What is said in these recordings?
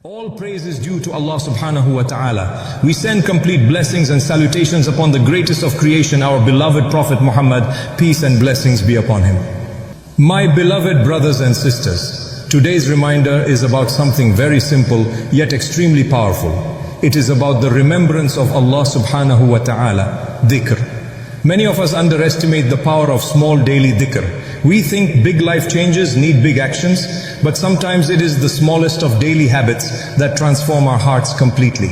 All praise is due to Allah subhanahu wa ta'ala. We send complete blessings and salutations upon the greatest of creation, our beloved Prophet Muhammad, peace and blessings be upon him. My beloved brothers and sisters, today's reminder is about something very simple yet extremely powerful. It is about the remembrance of Allah subhanahu wa ta'ala, dhikr. Many of us underestimate the power of small daily dhikr. We think big life changes need big actions, but sometimes it is the smallest of daily habits that transform our hearts completely.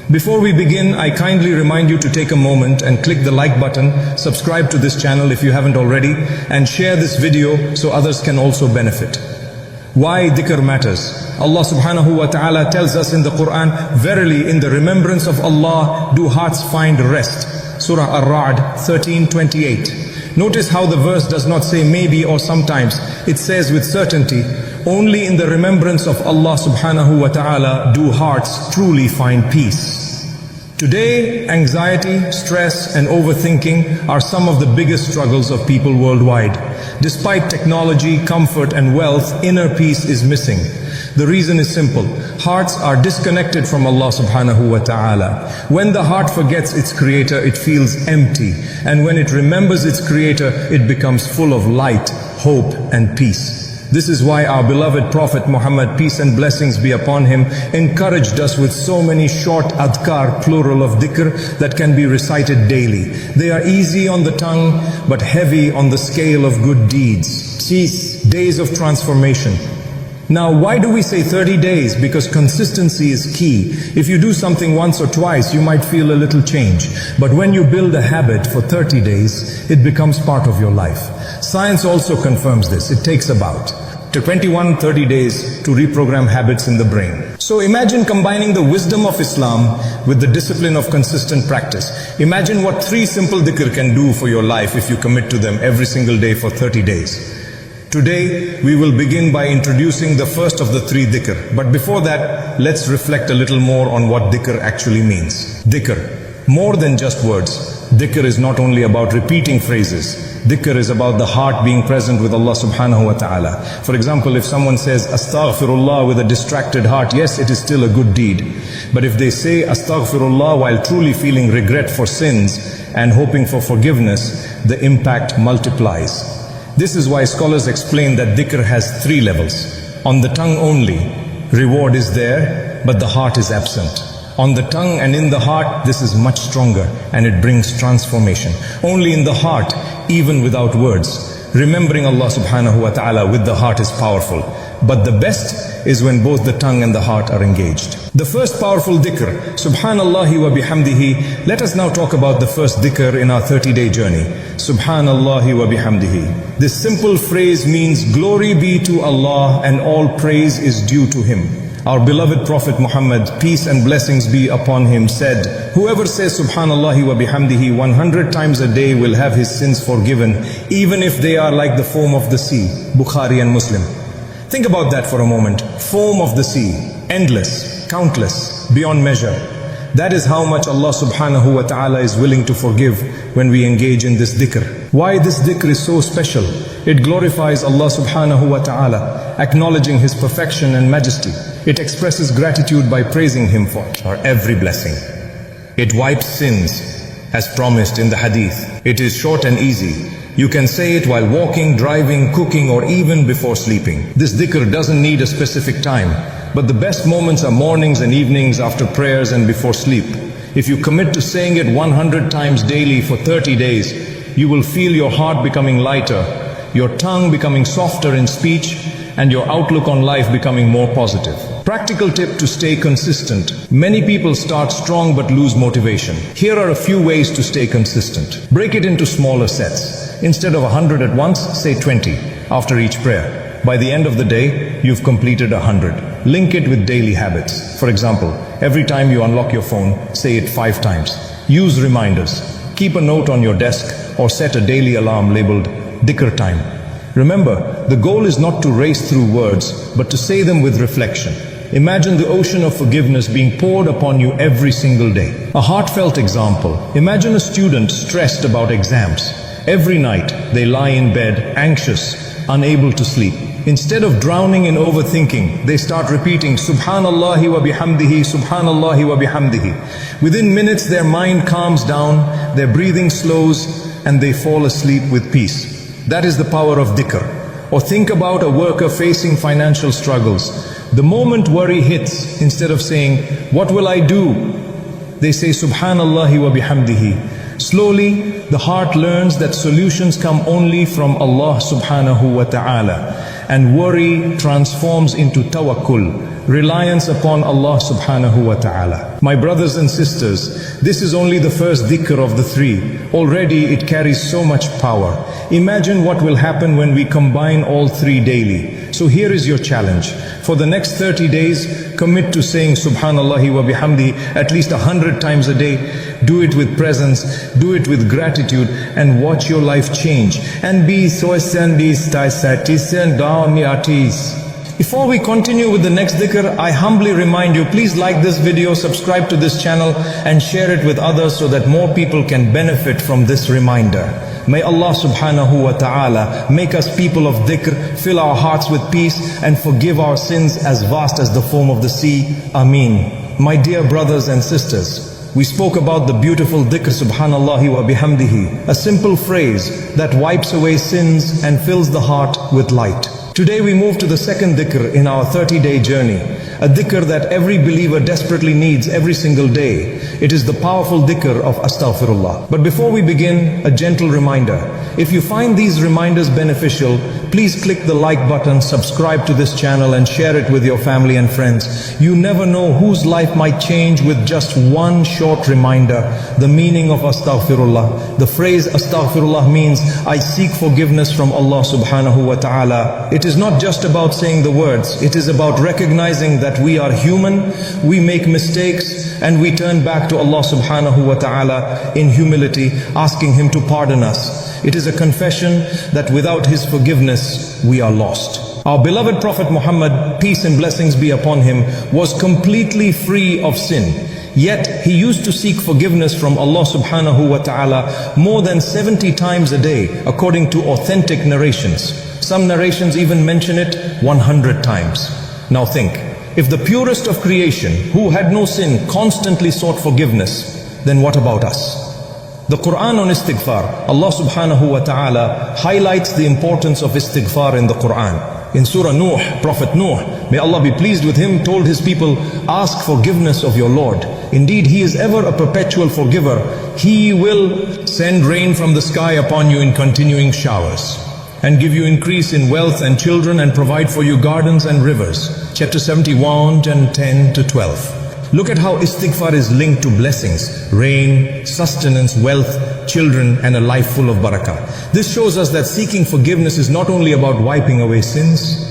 Before we begin, I kindly remind you to take a moment and click the like button, subscribe to this channel if you haven't already, and share this video so others can also benefit. Why dhikr matters? Allah subhanahu wa ta'ala tells us in the Quran, verily in the remembrance of Allah do hearts find rest. Surah Ar-Ra'd 13:28. Notice how the verse does not say maybe or sometimes. It says with certainty, only in the remembrance of Allah subhanahu wa ta'ala do hearts truly find peace. Today, anxiety, stress and overthinking are some of the biggest struggles of people worldwide. Despite technology, comfort and wealth, inner peace is missing. The reason is simple. Hearts are disconnected from Allah subhanahu wa ta'ala. When the heart forgets its creator, it feels empty. And when it remembers its creator, it becomes full of light, hope and peace. This is why our beloved Prophet Muhammad, peace and blessings be upon him, encouraged us with so many short adhkar, plural of dhikr, that can be recited daily. They are easy on the tongue, but heavy on the scale of good deeds. Peace, days of transformation. Now, why do we say 30 days? Because consistency is key. If you do something once or twice, you might feel a little change. But when you build a habit for 30 days, it becomes part of your life. Science also confirms this. It takes about 30 days to reprogram habits in the brain. So imagine combining the wisdom of Islam with the discipline of consistent practice. Imagine what 3 simple dhikr can do for your life if you commit to them every single day for 30 days. Today, we will begin by introducing the first of the 3 dhikr. But before that, let's reflect a little more on what dhikr actually means. Dhikr, more than just words. Dhikr is not only about repeating phrases. Dhikr is about the heart being present with Allah subhanahu wa ta'ala. For example, if someone says astaghfirullah with a distracted heart, yes, it is still a good deed. But if they say astaghfirullah while truly feeling regret for sins and hoping for forgiveness, the impact multiplies. This is why scholars explain that dhikr has 3 levels. On the tongue only, reward is there, but the heart is absent. On the tongue and in the heart, this is much stronger and it brings transformation. Only in the heart, even without words. Remembering Allah subhanahu wa ta'ala with the heart is powerful. But the best is when both the tongue and the heart are engaged. The first powerful dhikr, SubhanAllah wa bihamdihi. Let us now talk about the first dhikr in our 30-day journey. SubhanAllah wa bihamdihi. This simple phrase means glory be to Allah and all praise is due to Him. Our beloved Prophet Muhammad, peace and blessings be upon him, said, whoever says Subhanallah wa bihamdihi 100 times a day will have his sins forgiven, even if they are like the foam of the sea. Bukhari and Muslim. Think about that for a moment. Foam of the sea, endless, countless, beyond measure. That is how much Allah subhanahu wa ta'ala is willing to forgive when we engage in this dhikr. Why this dhikr is so special? It glorifies Allah subhanahu wa ta'ala, acknowledging His perfection and majesty. It expresses gratitude by praising Him for every blessing. It wipes sins, as promised in the hadith. It is short and easy. You can say it while walking, driving, cooking, or even before sleeping. This dhikr doesn't need a specific time, but the best moments are mornings and evenings after prayers and before sleep. If you commit to saying it 100 times daily for 30 days, you will feel your heart becoming lighter, your tongue becoming softer in speech, and your outlook on life becoming more positive. Practical tip to stay consistent. Many people start strong but lose motivation. Here are a few ways to stay consistent. Break it into smaller sets. Instead of 100 at once, say 20 after each prayer. By the end of the day, you've completed 100. Link it with daily habits. For example, every time you unlock your phone, say it 5 times. Use reminders. Keep a note on your desk or set a daily alarm labeled dhikr time. Remember, the goal is not to race through words, but to say them with reflection. Imagine the ocean of forgiveness being poured upon you every single day. A heartfelt example. Imagine a student stressed about exams. Every night, they lie in bed, anxious, unable to sleep. instead of drowning in overthinking, they start repeating Subhanallah wa bihamdihi, Subhanallah wa bihamdihi. Within minutes their mind calms down, their breathing slows, and they fall asleep with peace. That is the power of Dhikr. Or think about a worker facing financial struggles. The moment worry hits, instead of saying, "What will I do?" they say Subhanallah wa bihamdihi. Slowly, the heart learns that solutions come only from Allah subhanahu wa ta'ala, and worry transforms into tawakkul, reliance upon Allah subhanahu wa ta'ala. My brothers and sisters, this is only the first dhikr of the three. Already it carries so much power. Imagine what will happen when we combine all three daily. So here is your challenge. For the next 30 days, commit to saying Subhanallah wa bihamdi at least 100 times a day. Do it with presence, do it with gratitude, and watch your life change. And be so satisfied. Before we continue with the next dhikr, I humbly remind you, please like this video, subscribe to this channel, and share it with others so that more people can benefit from this reminder. May Allah subhanahu wa ta'ala make us people of dhikr, fill our hearts with peace, and forgive our sins as vast as the foam of the sea. Ameen. My dear brothers and sisters, we spoke about the beautiful dhikr Subhanallah wa bihamdihi, a simple phrase that wipes away sins and fills the heart with light. Today we move to the second dhikr in our 30-day journey, a dhikr that every believer desperately needs every single day. It is the powerful dhikr of astaghfirullah. But before we begin, a gentle reminder. If you find these reminders beneficial, please click the like button, subscribe to this channel, and share it with your family and friends. You never know whose life might change with just one short reminder. The meaning of astaghfirullah. The phrase astaghfirullah means I seek forgiveness from Allah subhanahu wa ta'ala. It is not just about saying the words. It is about recognizing that we are human, we make mistakes, and we turn back to Allah subhanahu wa ta'ala in humility, asking Him to pardon us. It is a confession that without His forgiveness, we are lost. Our beloved Prophet Muhammad, peace and blessings be upon him, was completely free of sin. Yet he used to seek forgiveness from Allah subhanahu wa ta'ala more than 70 times a day, according to authentic narrations. Some narrations even mention it 100 times. Now think, if the purest of creation, who had no sin, constantly sought forgiveness, then what about us? The Quran on istighfar, Allah subhanahu wa ta'ala highlights the importance of istighfar in the Quran. In Surah Nuh, Prophet Nuh, may Allah be pleased with him, told his people, ask forgiveness of your Lord. Indeed, He is ever a perpetual forgiver. He will send rain from the sky upon you in continuing showers, and give you increase in wealth and children, and provide for you gardens and rivers. Chapter 71 and 10 to 12. Look at how istighfar is linked to blessings, rain, sustenance, wealth, children, and a life full of barakah. This shows us that seeking forgiveness is not only about wiping away sins,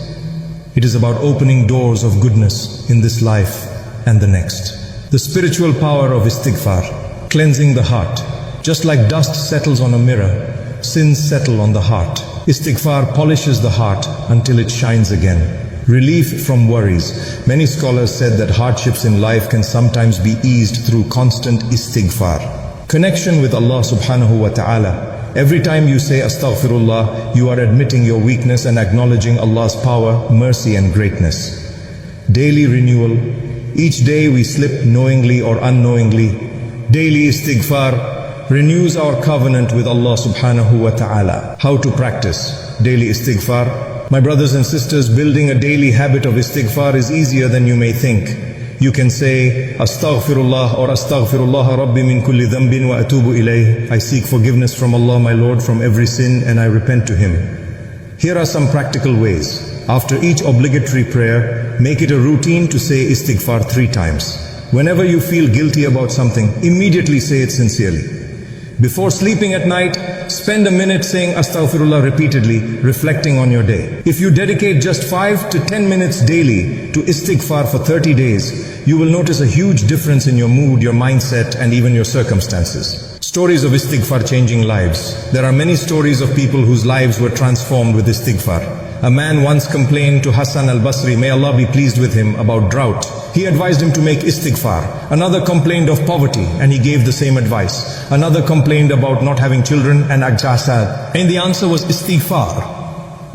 it is about opening doors of goodness in this life and the next. The spiritual power of istighfar, cleansing the heart. Just like dust settles on a mirror, sins settle on the heart. Istighfar polishes the heart until it shines again. Relief from worries. Many scholars said that hardships in life can sometimes be eased through constant istighfar. Connection with Allah subhanahu wa ta'ala. Every time you say astaghfirullah, you are admitting your weakness and acknowledging Allah's power, mercy and greatness. Daily renewal. Each day we slip knowingly or unknowingly. Daily istighfar renews our covenant with Allah subhanahu wa ta'ala. How to practice daily istighfar? My brothers and sisters, building a daily habit of istighfar is easier than you may think. You can say, Astaghfirullah or Astaghfirullah Rabbi min kulli dhanbin wa atubu ilayh. I seek forgiveness from Allah, my Lord, from every sin, and I repent to Him. Here are some practical ways. After each obligatory prayer, make it a routine to say istighfar 3 times. Whenever you feel guilty about something, immediately say it sincerely. Before sleeping at night, spend a minute saying Astaghfirullah repeatedly, reflecting on your day. If you dedicate just 5 to 10 minutes daily to istighfar for 30 days, you will notice a huge difference in your mood, your mindset, and even your circumstances. Stories of istighfar changing lives. There are many stories of people whose lives were transformed with istighfar. A man once complained to Hassan al-Basri, may Allah be pleased with him, about drought. He advised him to make istighfar. Another complained of poverty, and he gave the same advice. Another complained about not having children and ajasad, and the answer was istighfar.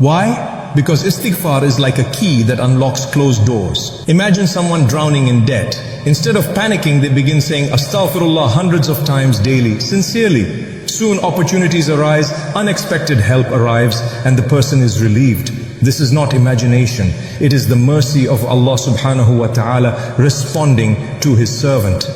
Why? Because istighfar is like a key that unlocks closed doors. Imagine someone drowning in debt. Instead of panicking, they begin saying astaghfirullah hundreds of times daily, sincerely. Soon opportunities arise, unexpected help arrives, and the person is relieved. This is not imagination. It is the mercy of Allah subhanahu wa ta'ala responding to His servant.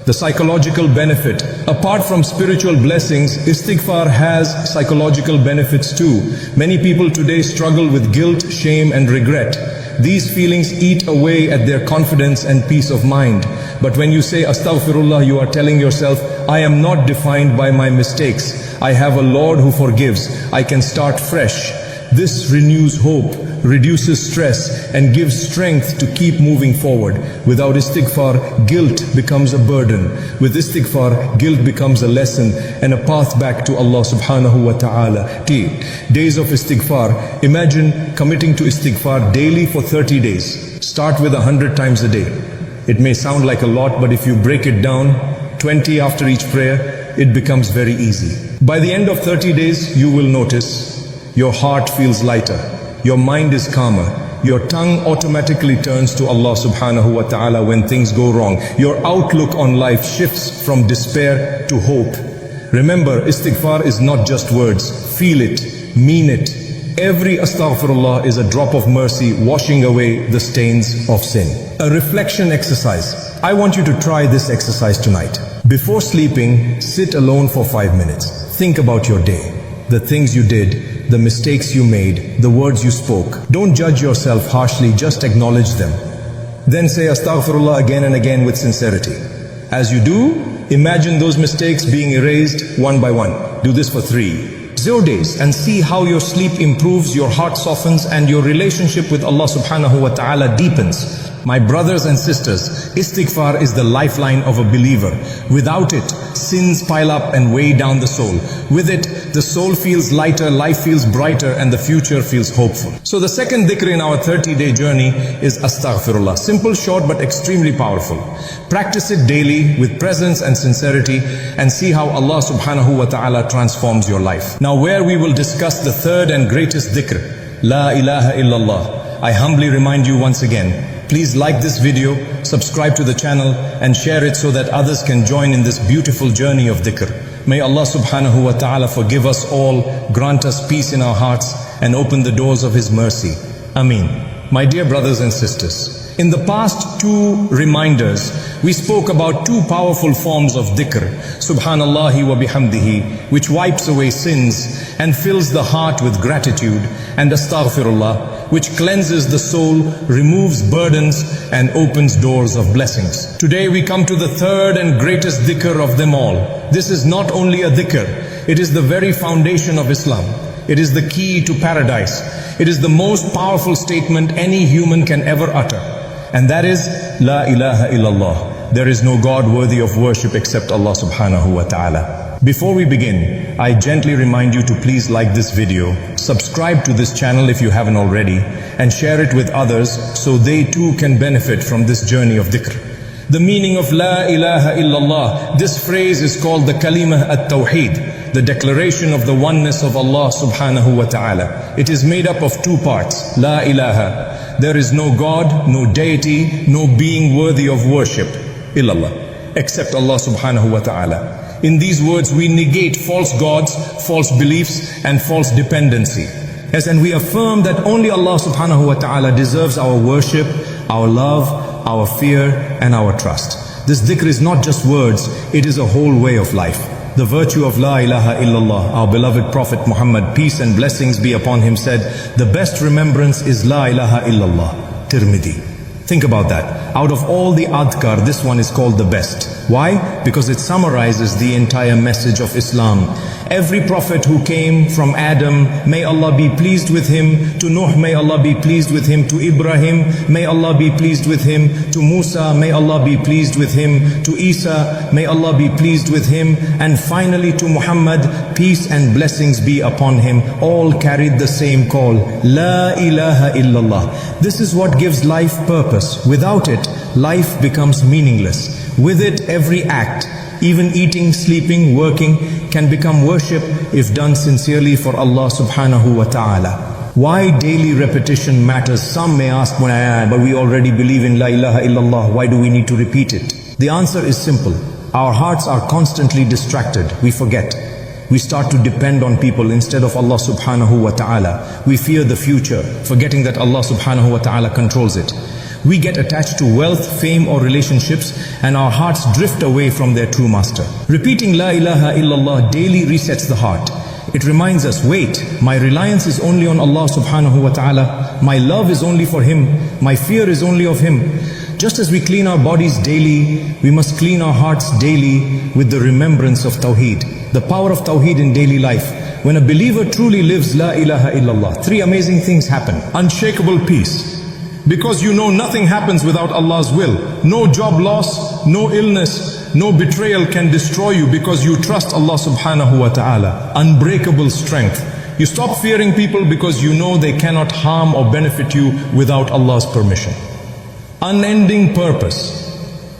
The psychological benefit. Apart from spiritual blessings, istighfar has psychological benefits too. Many people today struggle with guilt, shame and regret. These feelings eat away at their confidence and peace of mind. But when you say astaghfirullah, you are telling yourself, I am not defined by my mistakes. I have a Lord who forgives. I can start fresh. This renews hope, reduces stress, and gives strength to keep moving forward. Without istighfar, guilt becomes a burden. With istighfar, guilt becomes a lesson and a path back to Allah subhanahu wa ta'ala. Days of istighfar. Imagine committing to istighfar daily for 30 days. Start with 100 times a day. It may sound like a lot, but if you break it down, 20 after each prayer, it becomes very easy. By the end of 30 days, you will notice your heart feels lighter, your mind is calmer, your tongue automatically turns to Allah subhanahu wa ta'ala when things go wrong. Your outlook on life shifts from despair to hope. Remember, istighfar is not just words. Feel it, mean it. Every astaghfirullah is a drop of mercy washing away the stains of sin. A reflection exercise. I want you to try this exercise tonight. Before sleeping, sit alone for 5 minutes. Think about your day, the things you did, the mistakes you made, the words you spoke. Don't judge yourself harshly, just acknowledge them. Then say astaghfirullah again and again with sincerity. As you do, imagine those mistakes being erased one by one. Do this for 0 days and see how your sleep improves, your heart softens, and your relationship with Allah subhanahu wa ta'ala deepens. My brothers and sisters, istighfar is the lifeline of a believer. Without it, sins pile up and weigh down the soul. With it, the soul feels lighter, life feels brighter, and the future feels hopeful. So the second dhikr in our 30-day journey is astaghfirullah. Simple, short, but extremely powerful. Practice it daily with presence and sincerity and see how Allah subhanahu wa ta'ala transforms your life. Now where we will discuss the third and greatest dhikr, La ilaha illallah. I humbly remind you once again, please like this video, subscribe to the channel and share it so that others can join in this beautiful journey of dhikr. May Allah subhanahu wa ta'ala forgive us all, grant us peace in our hearts and open the doors of His mercy. Ameen. My dear brothers and sisters, in the past 2 reminders, we spoke about 2 powerful forms of dhikr, Subhanallahi wa bihamdihi, which wipes away sins and fills the heart with gratitude, and astaghfirullah, which cleanses the soul, removes burdens, and opens doors of blessings. Today we come to the third and greatest dhikr of them all. This is not only a dhikr, it is the very foundation of Islam. It is the key to paradise. It is the most powerful statement any human can ever utter. And that is, La ilaha illallah. There is no God worthy of worship except Allah subhanahu wa ta'ala. Before we begin, I gently remind you to please like this video, subscribe to this channel if you haven't already, and share it with others so they too can benefit from this journey of dhikr. The meaning of La ilaha illallah, this phrase is called the kalimah at-tawheed, the declaration of the oneness of Allah subhanahu wa ta'ala. It is made up of 2 parts. La ilaha. There is no God, no deity, no being worthy of worship, illallah, except Allah subhanahu wa ta'ala. In these words, we negate false gods, false beliefs, and false dependency. Yes, and we affirm that only Allah subhanahu wa ta'ala deserves our worship, our love, our fear, and our trust. This dhikr is not just words, it is a whole way of life. The virtue of La ilaha illallah, our beloved Prophet Muhammad, peace and blessings be upon him, said, the best remembrance is La ilaha illallah. Tirmidhi. Think about that. Out of all the adhkar, this one is called the best. Why? Because it summarizes the entire message of Islam. Every prophet who came from Adam, may Allah be pleased with him, to Nuh, may Allah be pleased with him, to Ibrahim, may Allah be pleased with him, to Musa, may Allah be pleased with him, to Isa, may Allah be pleased with him, and finally to Muhammad, peace and blessings be upon him, all carried the same call, La ilaha illallah. This is what gives life purpose. Without it, life becomes meaningless. With it, every act, even eating, sleeping, working, can become worship if done sincerely for Allah subhanahu wa ta'ala. Why daily repetition matters? Some may ask, but we already believe in La ilaha illallah, why do we need to repeat it? The answer is simple. Our hearts are constantly distracted. We forget. We start to depend on people instead of Allah subhanahu wa ta'ala. We fear the future, forgetting that Allah subhanahu wa ta'ala controls it. We get attached to wealth, fame or relationships, and our hearts drift away from their true master. Repeating La ilaha illallah daily resets the heart. It reminds us, wait, my reliance is only on Allah subhanahu wa ta'ala. My love is only for Him. My fear is only of Him. Just as we clean our bodies daily, we must clean our hearts daily with the remembrance of Tawheed. The power of Tawheed in daily life. When a believer truly lives La ilaha illallah, three amazing things happen. Unshakable peace. Because you know nothing happens without Allah's will. No job loss, no illness, no betrayal can destroy you because you trust Allah subhanahu wa ta'ala. Unbreakable strength. You stop fearing people because you know they cannot harm or benefit you without Allah's permission. Unending purpose.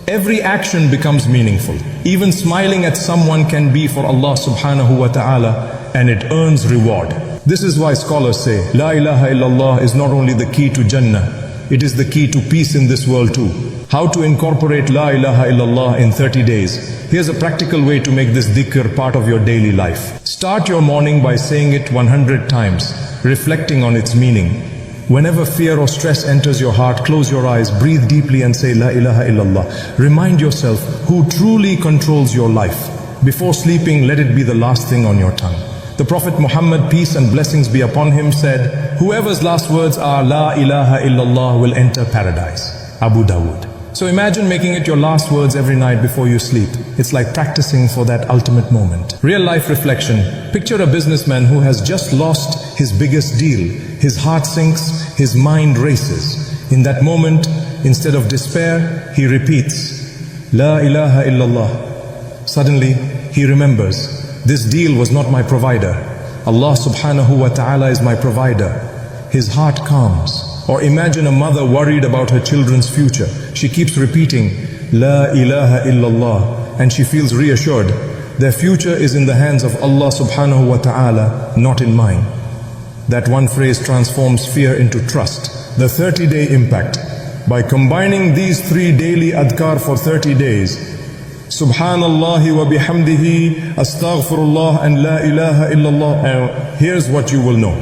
Every action becomes meaningful. Even smiling at someone can be for Allah subhanahu wa ta'ala, and it earns reward. This is why scholars say, La ilaha illallah is not only the key to Jannah, it is the key to peace in this world too. How to incorporate La ilaha illallah in 30 days? Here's a practical way to make this dhikr part of your daily life. Start your morning by saying it 100 times, reflecting on its meaning. Whenever fear or stress enters your heart, close your eyes, breathe deeply and say La ilaha illallah. Remind yourself who truly controls your life. Before sleeping, let it be the last thing on your tongue. The Prophet Muhammad, peace and blessings be upon him, said, whoever's last words are La ilaha illallah will enter paradise. Abu Dawood. So imagine making it your last words every night before you sleep. It's like practicing for that ultimate moment. Real life reflection. Picture a businessman who has just lost his biggest deal. His heart sinks, his mind races. In that moment, instead of despair, he repeats, La ilaha illallah. Suddenly, he remembers, this deal was not my provider. Allah subhanahu wa ta'ala is my provider. His heart calms. Or imagine a mother worried about her children's future. She keeps repeating, La ilaha illallah, and she feels reassured. Their future is in the hands of Allah subhanahu wa ta'ala, not in mine. That one phrase transforms fear into trust. The 30-day impact. By combining these 3 daily adhkar for 30 days, Subhanallah wa bihamdihi, astaghfirullah and La ilaha illallah. Here's what you will know.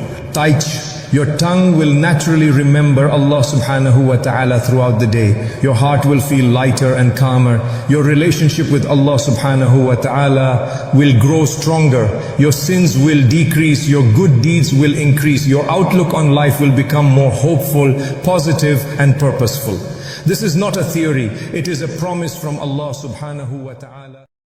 Your tongue will naturally remember Allah subhanahu wa ta'ala throughout the day. Your heart will feel lighter and calmer. Your relationship with Allah subhanahu wa ta'ala will grow stronger. Your sins will decrease. Your good deeds will increase. Your outlook on life will become more hopeful, positive and purposeful. This is not a theory. It is a promise from Allah subhanahu wa ta'ala.